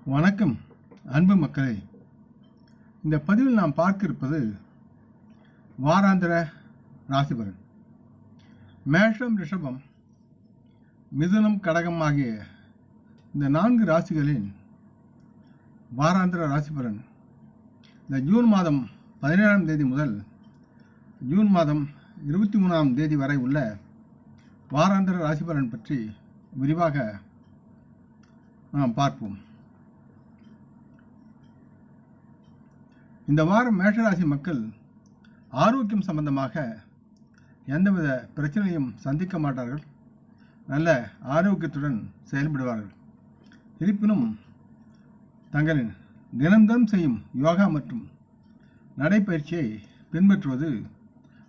வணக்கம் அன்பு மக்களே. இந்த பதிவில் நாம் பார்க்க இருப்பது வாராந்திர ராசிபலன். மேஷம், ரிஷபம், மிதுனம், கடகம் ஆகிய இந்த 4 ராசிகளின் வாராந்திர ராசிபலன் இந்த ஜூன் மாதம் 17ஆம் தேதி முதல் ஜூன் மாதம் 23ஆம் தேதி வரை உள்ள வாராந்திர ராசிபலன் பற்றி விரிவாக நாம் பார்ப்போம். இந்த வாரம் மேஷராசி மக்கள் ஆரோக்கியம் சம்பந்தமாக எந்தவித பிரச்சனையும் சந்திக்க மாட்டார்கள். நல்ல ஆரோக்கியத்துடன் செயல்படுவார்கள். இருப்பினும் தங்களின் தினந்தம் செய்யும் யோகா மற்றும் நடைப்பயிற்சியை பின்பற்றுவது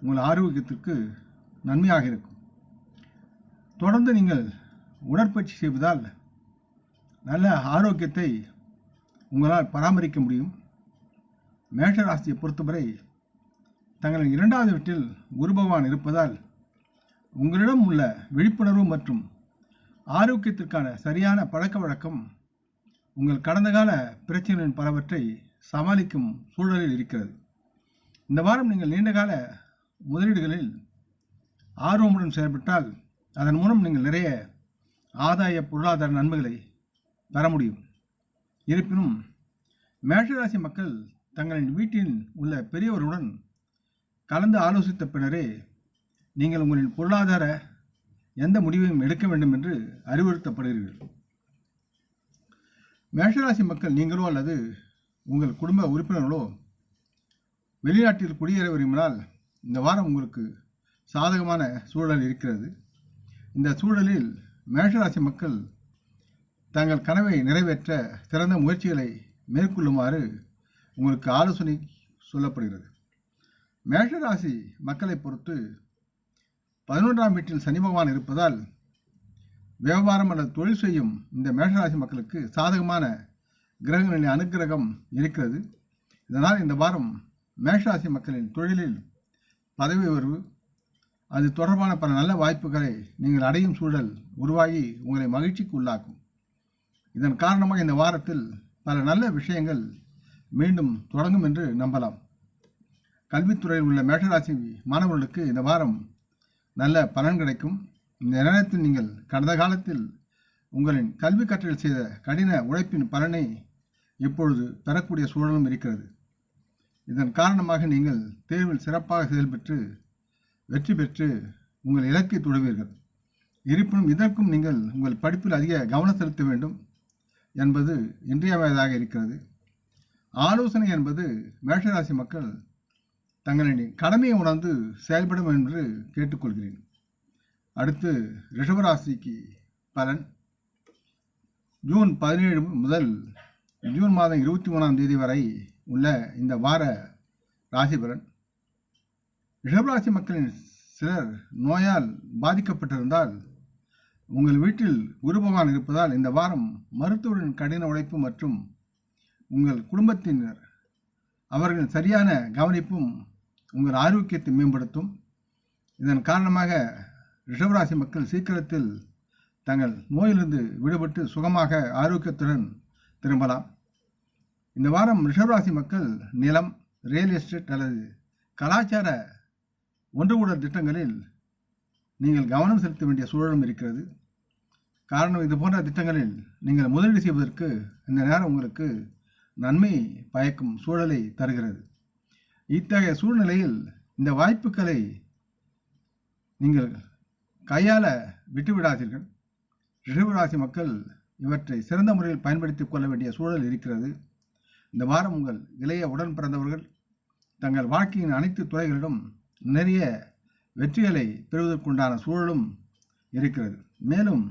உங்கள் ஆரோக்கியத்திற்கு நன்மையாக இருக்கும். தொடர்ந்து நீங்கள் உடற்பயிற்சி செய்வதால் நல்ல ஆரோக்கியத்தை உங்களால் பராமரிக்க முடியும். மேஷராசியை பொறுத்தவரை தங்களின் 2வது வீட்டில் குரு பகவான் இருப்பதால் உங்களிடம் உள்ள விழிப்புணர்வு மற்றும் ஆரோக்கியத்திற்கான சரியான பழக்க வழக்கம் உங்கள் கடந்த கால பிரச்சனைகளின் பலவற்றை சமாளிக்கும் சூழலில் இருக்கிறது. இந்த வாரம் நீங்கள் நீண்டகால முதலீடுகளில் ஆர்வமுடன் செயல்பட்டால் அதன் மூலம் நீங்கள் நிறைய ஆதாய பொருளாதார நன்மைகளை பெற முடியும். இருப்பினும் மேஷராசி மக்கள் தங்களின் வீட்டில் உள்ள பெரியவர்களுடன் கலந்து ஆலோசித்த பின்னரே நீங்கள் உங்களின் பொருளாதார எந்த முடிவையும் எடுக்க வேண்டும் என்று அறிவுறுத்தப்படுகிறீர்கள். மேஷராசி மக்கள் நீங்களோ அல்லது உங்கள் குடும்ப உறுப்பினர்களோ வெளிநாட்டில் குடியேற விரும்பினால் இந்த வாரம் உங்களுக்கு சாதகமான சூழல் இருக்கிறது. இந்த சூழலில் மேஷராசி மக்கள் தங்கள் கனவை நிறைவேற்ற சிறந்த முயற்சிகளை மேற்கொள்ளுமாறு உங்களுக்கு ஆலோசனை சொல்லப்படுகிறது. மேஷராசி மக்களை பொறுத்து 11ஆம் வீட்டில் சனி பகவான் இருப்பதால் வியாபாரம் அல்லது தொழில் செய்யும் இந்த மேஷராசி மக்களுக்கு சாதகமான கிரகங்களின் அனுக்கிரகம் இருக்கிறது. இதனால் இந்த வாரம் மேஷராசி மக்களின் தொழிலில் பதவி உயர்வு அது தொடர்பான பல நல்ல வாய்ப்புகளை நீங்கள் அடையும் சூழல் உருவாகி உங்களை மகிழ்ச்சிக்கு உள்ளாக்கும். இதன் காரணமாக இந்த வாரத்தில் பல நல்ல விஷயங்கள் மீண்டும் தொடங்கும் என்று நம்பலாம். கல்வித்துறையில் உள்ள மேஷராசி மாணவர்களுக்கு இந்த வாரம் நல்ல பலன் கிடைக்கும். இந்த நேரத்தில் நீங்கள் கடந்த காலத்தில் உங்களின் கல்வி கற்றல் செய்த கடின உழைப்பின் பலனை இப்பொழுது பெறக்கூடிய சூழலும் இருக்கிறது. இதன் காரணமாக நீங்கள் தேர்வில் சிறப்பாக செயல்பெற்று வெற்றி பெற்று உங்கள் இலக்கை தொடுவீர்கள். இருப்பினும் இதற்கும் நீங்கள் உங்கள் படிப்பில் அதிக கவனம் செலுத்த வேண்டும் என்பது இன்றியமையாததாக இருக்கிறது. ஆலோசனை என்பது மேஷராசி மக்கள் தங்களின் கடமையை உணர்ந்து செயல்படும் என்று கேட்டுக்கொள்கிறேன். அடுத்து ரிஷபராசிக்கு பலன். ஜூன் 17 முதல் ஜூன் மாதம் 23ஆம் தேதி வரை உள்ள இந்த வார ராசி பலன். ரிஷபராசி மக்களின் சிலர் நோயால் பாதிக்கப்பட்டிருந்தால் உங்கள் வீட்டில் குரு பகவான் இருப்பதால் இந்த வாரம் மருத்துவரின் கடின உழைப்பு மற்றும் உங்கள் குடும்பத்தினர் அவர்களின் சரியான கவனிப்பும் உங்கள் ஆரோக்கியத்தை மேம்படுத்தும். இதன் காரணமாக ரிஷபராசி மக்கள் சீக்கிரத்தில் தங்கள் நோயிலிருந்து விடுபட்டு சுகமாக ஆரோக்கியத்துடன் திரும்பலாம். இந்த வாரம் ரிஷபராசி மக்கள் நிலம், ரியல் எஸ்டேட் அல்லது கலாச்சார ஒன்றுகூடல் திட்டங்களில் நீங்கள் கவனம் செலுத்த வேண்டிய சூழலும் இருக்கிறது. காரணம், இது போன்ற திட்டங்களில் நீங்கள் முதலீடு செய்வதற்கு இந்த நேரம் உங்களுக்கு நன்மை பயக்கும் சூழலை தருகிறது. இத்தகைய சூழ்நிலையில் இந்த வாய்ப்புகளை நீங்கள் கையாள விட்டுவிடாதீர்கள். ரிஷபராசி மக்கள் இவற்றை சிறந்த முறையில் பயன்படுத்திக் கொள்ள வேண்டிய சூழல் இருக்கிறது. இந்த வாரம் உங்கள் இளைய உடன் பிறந்தவர்கள் தங்கள் வாழ்க்கையின் அனைத்து துறைகளிலும் நிறைய வெற்றிகளை பெறுவதற்குண்டான சூழலும் இருக்கிறது. மேலும்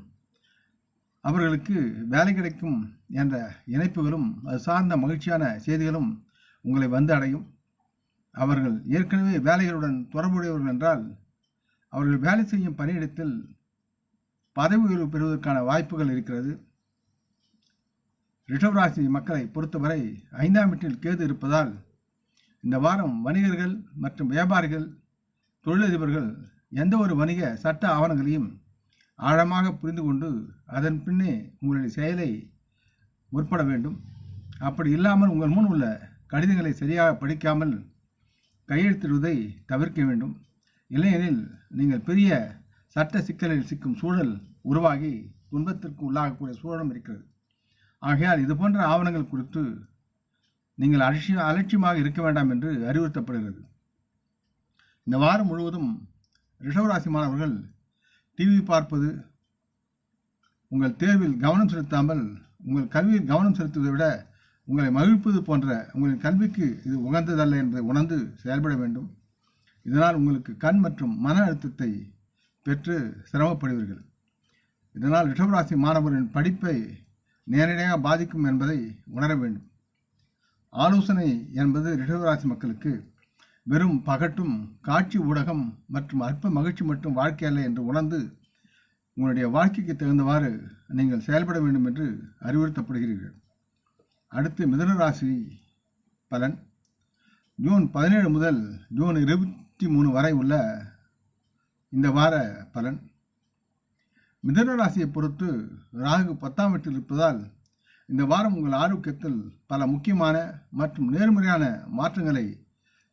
அவர்களுக்கு வேலை கிடைக்கும் என்ற இணைப்புகளும் அது சார்ந்த மகிழ்ச்சியான செய்திகளும் உங்களை வந்து அடையும். அவர்கள் ஏற்கனவே வேலைகளுடன் தொடர்புடையவர்கள் என்றால் அவர்கள் வேலை செய்யும் பணியிடத்தில் பதவி உயர்வு பெறுவதற்கான வாய்ப்புகள் இருக்கிறது. ரிஷபராசி மக்களை பொறுத்தவரை 5ஆம் வீட்டில் கேது இருப்பதால் இந்த வாரம் வணிகர்கள் மற்றும் வியாபாரிகள், தொழிலதிபர்கள் எந்த ஒரு வணிக சட்ட ஆவணங்களையும் ஆழமாக புரிந்து கொண்டு அதன் பின்னே உங்களுடைய செயலை முற்பட வேண்டும். அப்படி இல்லாமல் உங்கள் முன் உள்ள கடிதங்களை சரியாக படிக்காமல் கையெழுத்திடுவதை தவிர்க்க வேண்டும். இல்லையெனில் நீங்கள் பெரிய சட்ட சிக்கலில் சிக்கும் சூழல் உருவாகி துன்பத்திற்கு உள்ளாகக்கூடிய சூழலும் இருக்கிறது. ஆகையால் இது போன்ற ஆவணங்கள் குறித்து நீங்கள் அலட்சியமாக இருக்க வேண்டாம் என்று அறிவுறுத்தப்படுகிறது. இந்த வாரம் முழுவதும் ரிஷபராசி மாணவர்கள் டிவி பார்ப்பது, உங்கள் தேர்வில் கவனம் செலுத்தாமல் உங்கள் கல்வியில் கவனம் செலுத்துவதை விட உங்களை மகிழ்ப்பது போன்ற உங்களின் கல்விக்கு இது உகந்ததல்ல என்பதை உணர்ந்து செயல்பட வேண்டும். இதனால் உங்களுக்கு கண் மற்றும் மன அழுத்தத்தை பெற்று சிரமப்படுவீர்கள். இதனால் ரிஷபராசி மாணவரின் படிப்பை நேரடியாக பாதிக்கும் என்பதை உணர வேண்டும். ஆலோசனை என்பது ரிஷபராசி மக்களுக்கு வெறும் பகட்டும் காட்சி ஊடகம் மற்றும் அற்ப மகிழ்ச்சி மட்டும் வாழ்க்கை அல்ல என்று உணர்ந்து உங்களுடைய வாழ்க்கைக்கு தகுந்தவாறு நீங்கள் செயல்பட வேண்டும் என்று அறிவுறுத்தப்படுகிறீர்கள். அடுத்து மிதுன ராசி பலன். ஜூன் 17 முதல் ஜூன் 23 வரை உள்ள இந்த வார பலன். மிதுன ராசியை பொறுத்து ராகு 10ஆம் வீட்டில் இருப்பதால் இந்த வாரம் உங்கள் ஆரோக்கியத்தில் பல முக்கியமான மற்றும் நேர்மறையான மாற்றங்களை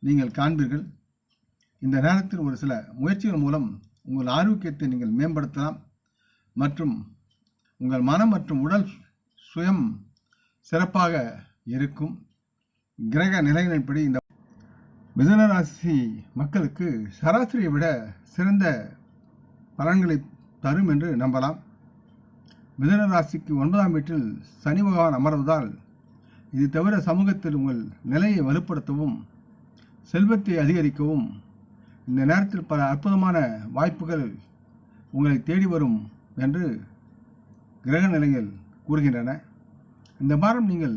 நீங்கள் காண்பீர்கள். இந்த நேரத்தில் ஒரு சில முயற்சிகள் மூலம் உங்கள் ஆரோக்கியத்தை நீங்கள் மேம்படுத்தலாம் மற்றும் உங்கள் மனம் மற்றும் உடல் சுயம் சிறப்பாக இருக்கும். கிரக நிலைகளின்படி இந்த மிதுன ராசி மக்களுக்கு சராசரியை விட சிறந்த பலன்களை தரும் என்று நம்பலாம். மிதுன ராசிக்கு 9ஆம் வீட்டில் சனி பகவான் அமர்வதால் இது தவிர சமூகத்தில் உங்கள் நிலையை வலுப்படுத்தவும் செல்வத்தை அதிகரிக்கவும் இந்த நேரத்தில் பல அற்புதமான வாய்ப்புகள் உங்களை தேடி வரும் என்று கிரக நிலைகள் கூறுகின்றன. இந்த வாரம் நீங்கள்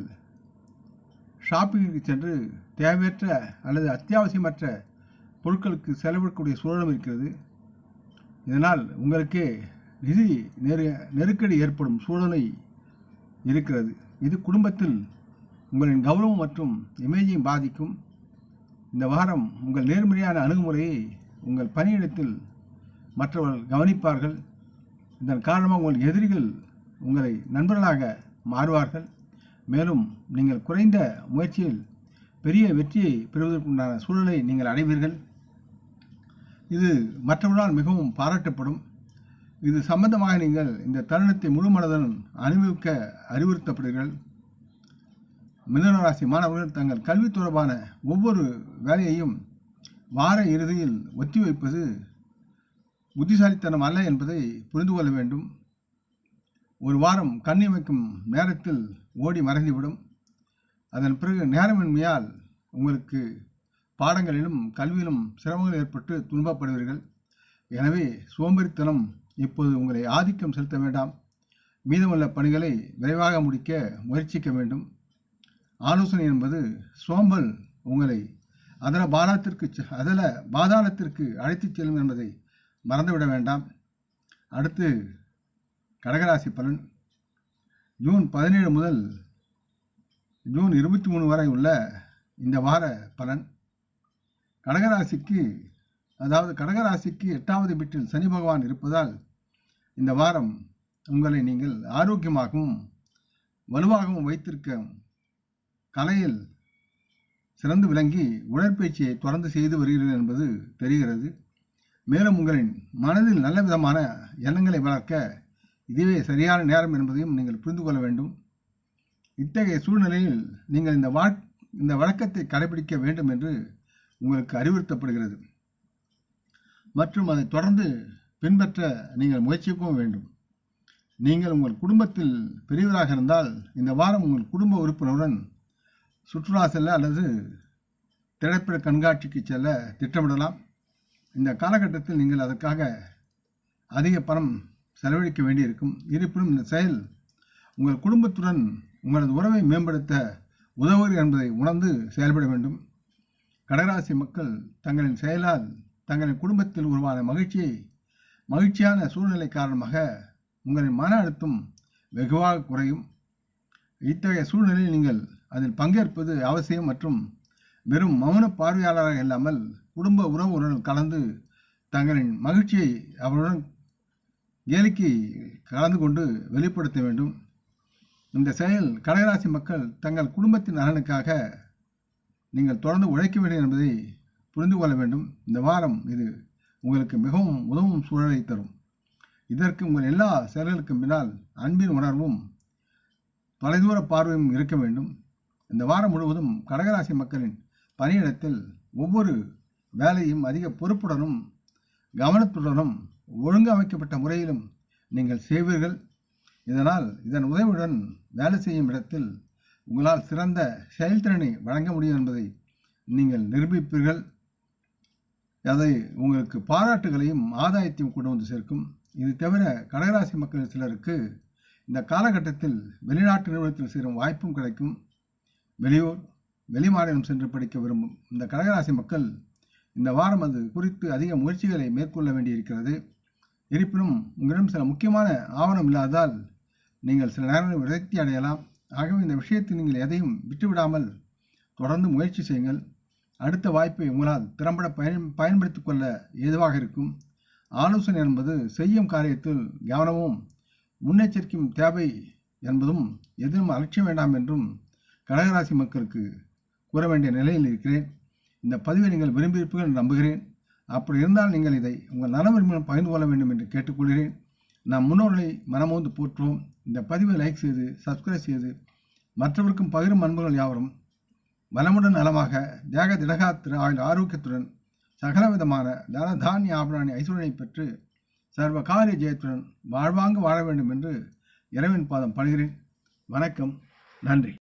ஷாப்பிங்கிற்கு சென்று தேவையற்ற அல்லது அத்தியாவசியமற்ற பொருட்களுக்கு செலவிடக்கூடிய சூழலும் இருக்கிறது. இதனால் உங்களுக்கே நிதி நெருக்கடி ஏற்படும் சூழலை இருக்கிறது. இது குடும்பத்தில் உங்களின் கௌரவம் மற்றும் இமேஜையும் பாதிக்கும். இந்த வாரம் உங்கள் நேர்மறையான அணுகுமுறையை உங்கள் பணியிடத்தில் மற்றவர்கள் கவனிப்பார்கள். இதன் காரணமாக உங்கள் எதிரிகள் உங்களை நண்பர்களாக மாறுவார்கள். மேலும் நீங்கள் குறைந்த முயற்சியில் பெரிய வெற்றியை பெறுவதற்குண்டான சூழலை நீங்கள் அடைவீர்கள். இது மற்றவர்களால் மிகவும் பாராட்டப்படும். இது சம்பந்தமாக நீங்கள் இந்த தருணத்தை முழு மனதுடன் அனுபவிக்க அறிவுறுத்தப்படுகிறீர்கள். மிதுன ராசி மாணவர்கள் தங்கள் கல்வி தொடர்பான ஒவ்வொரு வேலையையும் வார இறுதியில் ஒத்திவைப்பது புத்திசாலித்தனம் அல்ல என்பதை புரிந்து கொள்ள வேண்டும். ஒரு வாரம் கண்ணிமைக்கும் நேரத்தில் ஓடி மறைந்துவிடும். அதன் பிறகு நேரமின்மையால் உங்களுக்கு பாடங்களிலும் கல்வியிலும் சிரமங்கள் ஏற்பட்டு துன்பப்படுவீர்கள். எனவே சோம்பேறித்தனம் இப்போது உங்களை ஆதிக்கம் செலுத்த வேண்டாம். மீதமுள்ள பணிகளை விரைவாக முடிக்க முயற்சிக்க வேண்டும். ஆலோசனை என்பது சோம்பல் உங்களை அதல பாதாளத்திற்கு அழைத்துச் செல்லும் என்பதை மறந்துவிட வேண்டாம். அடுத்து கடகராசி பலன். ஜூன் 17 முதல் ஜூன் 23 வரை உள்ள இந்த வார பலன். கடகராசிக்கு 8வது வீட்டில் சனி பகவான் இருப்பதால் இந்த வாரம் உங்களை நீங்கள் ஆரோக்கியமாகவும் வலுவாகவும் வைத்திருக்க கலையில் சிறந்து விளங்கி உடற்பயிற்சியை தொடர்ந்து செய்து வருகிறீர்கள் என்பது தெரிகிறது. மேலும் உங்களின் மனதில் நல்ல விதமான எண்ணங்களை வளர்க்க இதுவே சரியான நேரம் என்பதையும் நீங்கள் புரிந்து கொள்ள வேண்டும். இத்தகைய சூழ்நிலையில் நீங்கள் இந்த வழக்கத்தை கடைபிடிக்க வேண்டும் என்று உங்களுக்கு அறிவுறுத்தப்படுகிறது மற்றும் அதை தொடர்ந்து பின்பற்ற நீங்கள் முயற்சிக்கவும் வேண்டும். நீங்கள் உங்கள் குடும்பத்தில் பெரியவராக இருந்தால் இந்த வாரம் உங்கள் குடும்ப உறுப்பினருடன் சுற்றுலா செல்ல அல்லது திரைப்பட கண்காட்சிக்கு செல்ல திட்டமிடலாம். இந்த காலகட்டத்தில் நீங்கள் அதற்காக அதிக பணம் செலவழிக்க வேண்டியிருக்கும். இருப்பினும் இந்த செயல் உங்கள் குடும்பத்துடன் உங்களது உறவை மேம்படுத்த உதவுகிறது என்பதை உணர்ந்து செயல்பட வேண்டும். கடகராசி மக்கள் தங்களின் செயலால் தங்களின் குடும்பத்தில் உருவான மகிழ்ச்சியான சூழ்நிலை காரணமாக உங்களின் மன அழுத்தம் வெகுவாக குறையும். இத்தகைய சூழ்நிலையில் நீங்கள் அதில் பங்கேற்பது அவசியம் மற்றும் வெறும் மௌன பார்வையாளராக இல்லாமல் குடும்ப உறவுடன் கலந்து தங்களின் மகிழ்ச்சியை அவருடன் கேலிக்கு கலந்து கொண்டு வெளிப்படுத்த வேண்டும். இந்த செயல் கடகராசி மக்கள் தங்கள் குடும்பத்தின் நலனுக்காக நீங்கள் தொடர்ந்து உழைக்க வேண்டும் என்பதை புரிந்து கொள்ள வேண்டும். இந்த வாரம் இது உங்களுக்கு மிகவும் உதவும் சூழலை தரும். இதற்கு உங்கள் எல்லா செயல்களுக்கும் பின்னால் அன்பின் உணர்வும் தொலைதூர பார்வையும் இருக்க வேண்டும். இந்த வாரம் முழுவதும் கடகராசி மக்களின் பணியிடத்தில் ஒவ்வொரு வேலையும் அதிக பொறுப்புடனும் கவனத்துடனும் ஒழுங்கமைக்கப்பட்ட முறையிலும் நீங்கள் செய்வீர்கள். இதன் உதவியுடன் வேலை செய்யும் இடத்தில் உங்களால் சிறந்த செயல்திறனை வழங்க முடியும் என்பதை நீங்கள் நிரூபிப்பீர்கள். அதை உங்களுக்கு பாராட்டுகளையும் ஆதாயத்தையும் கொண்டு வந்து சேர்க்கும். இது தவிர கடகராசி மக்கள் சிலருக்கு இந்த காலகட்டத்தில் வெளிநாட்டு நிறுவனத்தில் சேரும் வாய்ப்பும் கிடைக்கும். வெளியூர் வெளிமாநிலம் சென்று படிக்க விரும்பும் இந்த கடகராசி மக்கள் இந்த வாரம் அது குறித்து அதிக முயற்சிகளை மேற்கொள்ள வேண்டியிருக்கிறது. இருப்பினும் உங்களிடம் சில முக்கியமான ஆவணம் இல்லாததால் நீங்கள் சில நேரங்களில் விரக்தி அடையலாம். ஆகவே இந்த விஷயத்தில் நீங்கள் எதையும் விட்டுவிடாமல் தொடர்ந்து முயற்சி செய்யுங்கள். அடுத்த வாய்ப்பை உங்களால் திறம்பட பயன்படுத்திக் கொள்ள ஏதுவாக இருக்கும். ஆலோசனை என்பது செய்யும் காரியத்தில் கவனமும் முன்னெச்சரிக்கையும் தேவை என்பதும் எதிலும் அலட்சியம் வேண்டாம் என்றும் கடகராசி மக்களுக்கு கூற வேண்டிய நிலையில் இருக்கிறேன். இந்த பதிவை நீங்கள் விரும்பியிருப்பீர்கள் என்று நம்புகிறேன். அப்படி இருந்தால் நீங்கள் இதை உங்கள் நல விரும்பினால் பகிர்ந்து கொள்ள வேண்டும் என்று கேட்டுக்கொள்கிறேன். நாம் முன்னோர்களை மனமோந்து போற்றுவோம். இந்த பதிவை லைக் செய்து சப்ஸ்கிரைப் செய்து மற்றவருக்கும் பகிரும் அன்புகள் யாவரும் வளமுடன் நலமாக தேக திடகாத்திர ஆயுள் ஆரோக்கியத்துடன் சகலவிதமான தன தானிய ஆபரணி ஐஸ்வரனை பெற்று சர்வ காரிய ஜெயத்துடன் வாழ்வாங்கு வாழ வேண்டும் என்று இறைவன் பாதம் பணிகிறேன். வணக்கம். நன்றி.